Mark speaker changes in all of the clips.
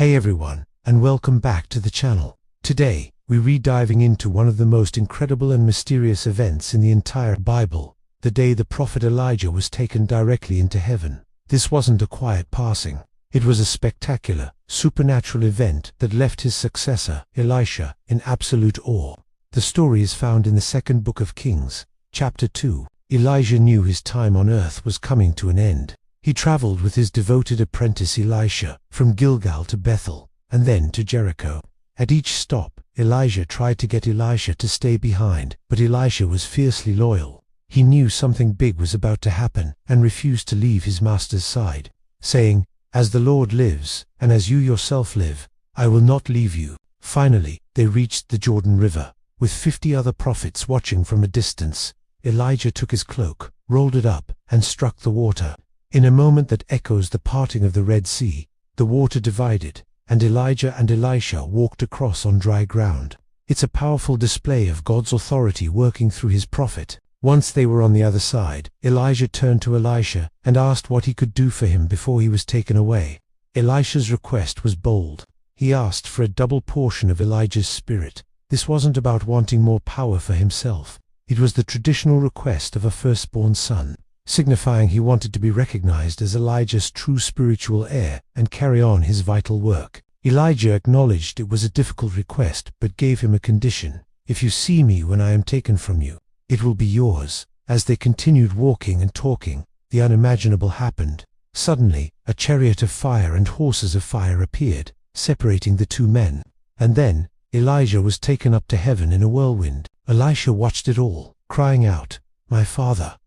Speaker 1: Hey everyone, and welcome back to the channel. Today, we're diving into one of the most incredible and mysterious events in the entire Bible, the day the prophet Elijah was taken directly into heaven. This wasn't a quiet passing. It was a spectacular, supernatural event that left his successor, Elisha, in absolute awe. The story is found in the second book of Kings, chapter 2. Elijah knew his time on earth was coming to an end. He traveled with his devoted apprentice Elisha from Gilgal to Bethel, and then to Jericho. At each stop, Elijah tried to get Elisha to stay behind, but Elisha was fiercely loyal. He knew something big was about to happen and refused to leave his master's side, saying, "As the Lord lives, and as you yourself live, I will not leave you." Finally, they reached the Jordan River. With 50 other prophets watching from a distance, Elijah took his cloak, rolled it up, and struck the water. In a moment that echoes the parting of the Red Sea, the water divided, and Elijah and Elisha walked across on dry ground. It's a powerful display of God's authority working through his prophet. Once they were on the other side, Elijah turned to Elisha and asked what he could do for him before he was taken away. Elisha's request was bold. He asked for a double portion of Elijah's spirit. This wasn't about wanting more power for himself. It was the traditional request of a firstborn son, signifying he wanted to be recognized as Elijah's true spiritual heir and carry on his vital work. Elijah acknowledged it was a difficult request, but gave him a condition. "If you see me when I am taken from you, it will be yours." As they continued walking and talking, the unimaginable happened. Suddenly, a chariot of fire and horses of fire appeared, separating the two men. And then, Elijah was taken up to heaven in a whirlwind. Elisha watched it all, crying out, my father,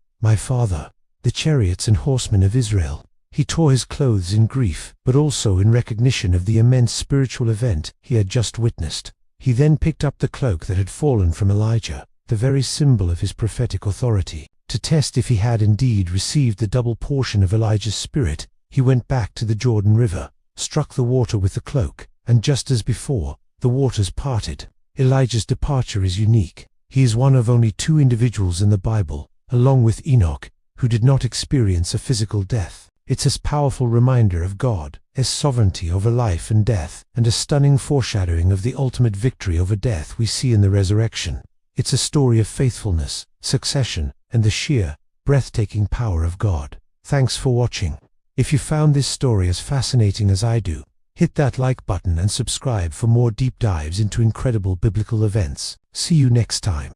Speaker 1: the chariots and horsemen of Israel." He tore his clothes in grief, but also in recognition of the immense spiritual event he had just witnessed. He then picked up the cloak that had fallen from Elijah, the very symbol of his prophetic authority. To test if he had indeed received the double portion of Elijah's spirit, he went back to the Jordan River, struck the water with the cloak, and just as before, the waters parted. Elijah's departure is unique. He is one of only 2 individuals in the Bible, along with Enoch, who did not experience a physical death. It's a powerful reminder of God's sovereignty over life and death, and a stunning foreshadowing of the ultimate victory over death we see in the resurrection. It's a story of faithfulness, succession, and the sheer, breathtaking power of God. Thanks for watching. If you found this story as fascinating as I do, hit that like button and subscribe for more deep dives into incredible biblical events. See you next time.